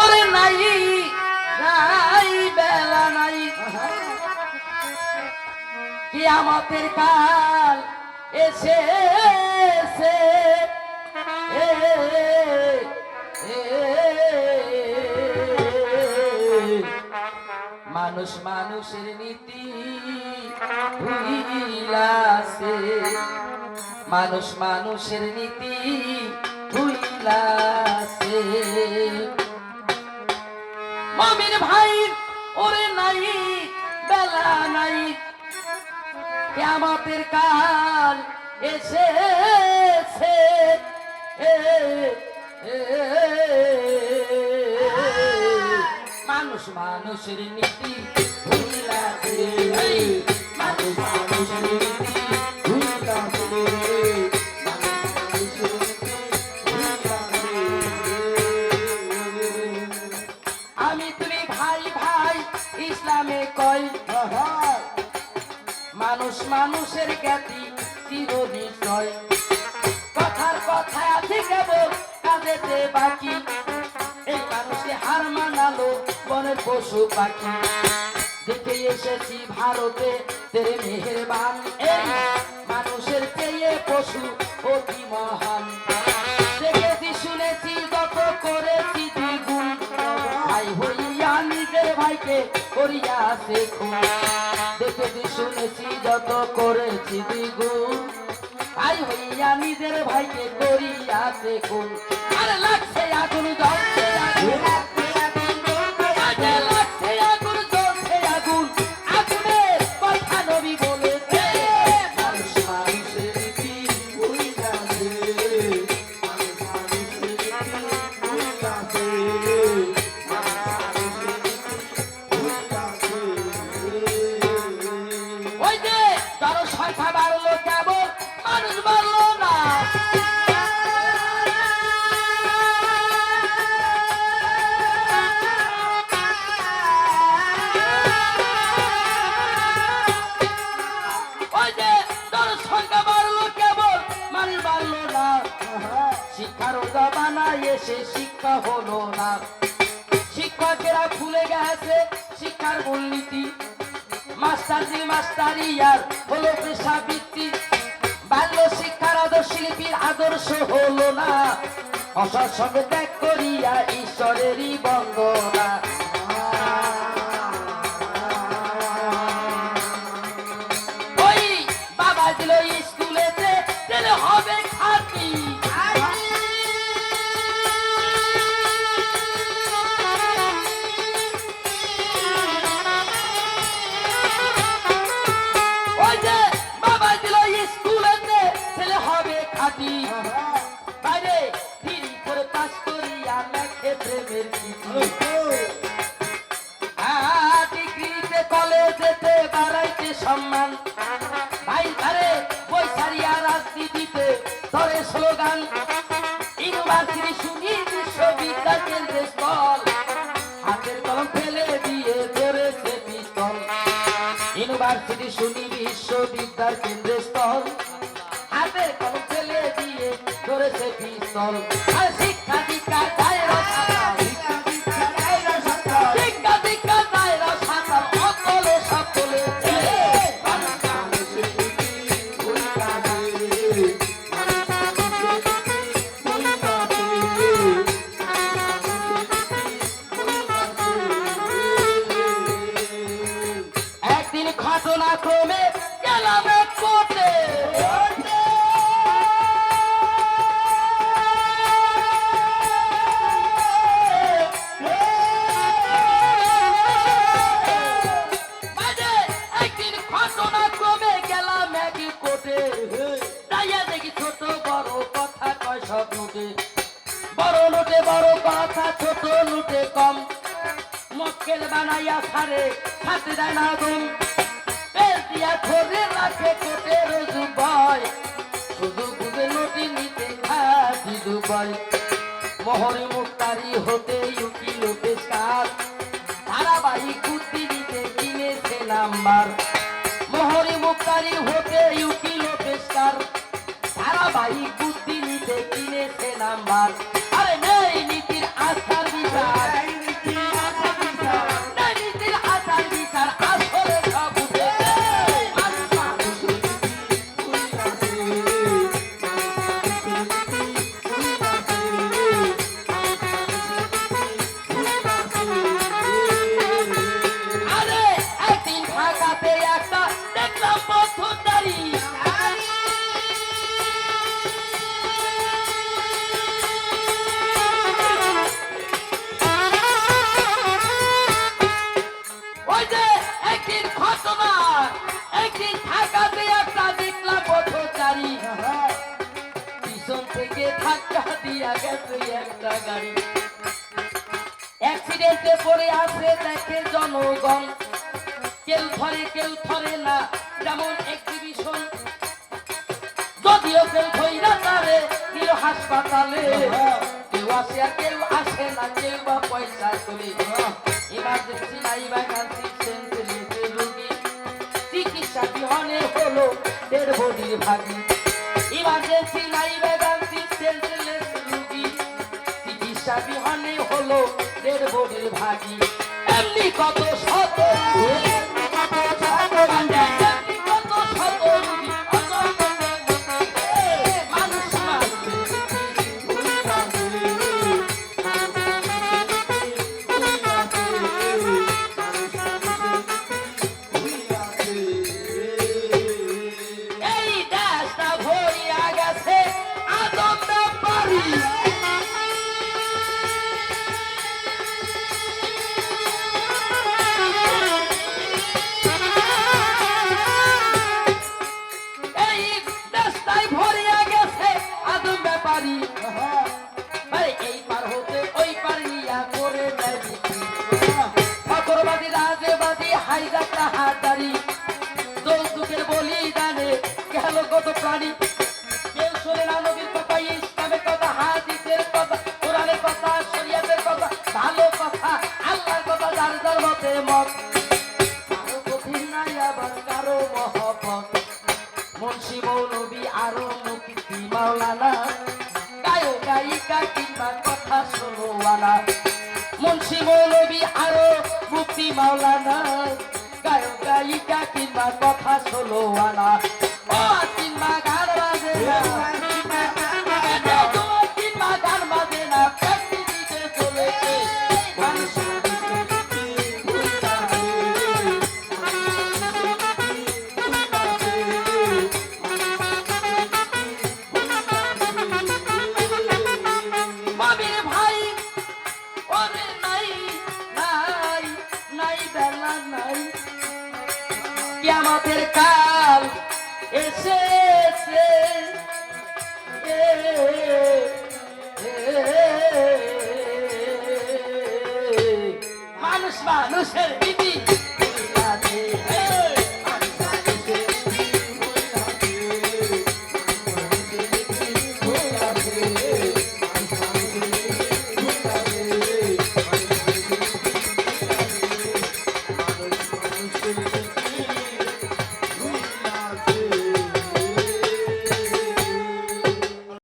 ওরে নাই নাই বেলা নাই কিয়ামতের কাল এসেছে মানুষ মানুষের নীতি ভুইলাছে মানুষ মানুষের নীতি ভুইলাছে মুমিন ভাই ওরে নাই বেলা নাই কিয়ামতের কাল এসেছে মানুষ মানুষের নীতি ভুইলাছে মানুষ মানুষের নীতি ভুইলাছে আমি তুমি ভাই ভাই ইসলামে কই মানুষ মানুষের জ্ঞাতি চিরনিশ্চয় কথার কথা আছে কেবল কাজেতে বাকি এই মানুষকে হার মানালো বনের পশু পাখি দেখে এসেছি ভারতে তেরে মেহেরবান এই মানুষের চেয়ে পশু অতি মহান দেখেছি শুনেছি যত করেছি দ্বিগুণ ভাই হইয়া নিজের ভাইকে করিয়াছে খুন দেখেছি শুনেছি যত করেছি দ্বিগুণ ভাই হইয়া নিজের ভাইকে করিয়াছে খুন আরে লাগছে আগুন জ্বলছে আগুন লাগছে আগুন জ্বলছে আগুন আগুনের কথা নবী বলেছে মানুষ মানুষের রীতি ভুইলাছে মানুষ মানুষের রীতি ভুইলাছে ওই যে জনসংখ্যা বাড়লো কেবল মানুষ বাড়লো না ওই যে জনসংখ্যা বাড়লো কেবল মানুষ বাড়লো না শিক্ষার জমানায় এসে শিক্ষা হলো না শিক্ষকেরা ভুলে গেছে শিক্ষার মূলনীতি মাস্টারি আর হলো পেশাবৃত্তি বাল্য শিক্ষার আদর্শ শিল্পীর আদর্শ হলো না অসৎ সঙ্গে ত্যাগ করিয়া ঈশ্বরেরই বন্দনা ওই বাবা দিল স্কুলেতে ছেলে হবে খাতি বাইরে ফিরি করে পাস করিয়া লেখে প্রেমের ডিগ্রিতে কলেজেতে বাড়াইতে সম্মান ভাই ধারে বই ছাড়িয়া রাজনীতিতে ধরে স্লোগান ইউনিভার্সিটি শুনি বিশ্ববিদ্যালয় কেন্দ্রের স্থল হাতের কলম ফেলে দিয়ে ধরেছে পিস্তল ইউনিভার্সিটি শুনি বিশ্ববিদ্যালয় কেন্দ্রের স্থল হাতের কলম ফেলে দিয়ে ধরেছে পিস্তল আর শিক্ষা দীক্ষা দায়রা সাঁতাল শিক্ষা দীক্ষা দায়রা সাঁতাল অকলে সব চলেছে একদিন ঘটনাক্রমে গেলাম কোর্টে বড় নোটে বড় কথা ছোট নোটে কম মক্কেল বানাইয়া ছাড়ে হাতে দেয় না গুম পেল দিয়া ধরে রাখে কোটে রোজু ভয় শুধু বুঝে নোটি নিতে খাদি দুবাই মোহরে মুক্তারি হতে উকিল পেশকার ধারাবাহিক বুদ্ধি দিতে কিনেছে নাম্বার মোহরে মুক্তারি হতে উকিল পেশকার ধারাবাহিক বুদ্ধি নিতে কিনেছে নাম্বার আরে নেই নীতির আস্থার বিচার কাছে একটা দেখলাম পথচারী পিছন থেকে ধাক্কা দিয়া গেছে একটা গাড়ি অ্যাক্সিডেন্টে পড়ে আছে দেখে জনগণ কেউ ধরে না যেমন এক্সিবিশন যদিও কেউ ধইরা তারে নিল হাসপাতালে কেউ আসে আর কেউ আসে না কেউ বা পয়সা তোলে ইমার্জেন্সি নাই ভ্যাকান্সি সেন্সলেসে রোগী চিকিৎসা বিহনে হলো ডেড বডির ভাগী ইমার্জেন্সি নাই ভ্যাকান্সি সেন্সলেস রোগী চিকিৎসা বিহনে হলো ডেড বডির ভাগী এমনি কত শত মুন্সি মৌলবী আরো মুক্তি মাওলানা গায়ক গায়িকা কিংবা কথা শোনোয়ালা মুন্সি মৌলবী আরো মুক্তি মাওলানা গায়ক গায়িকা কিংবা কথা শোনোয়ালা ও কিংবা গান বাজে না কিংবা গান বাজে না প্র্যাকটিসে চলেছে কিয়ামতের কাল এসে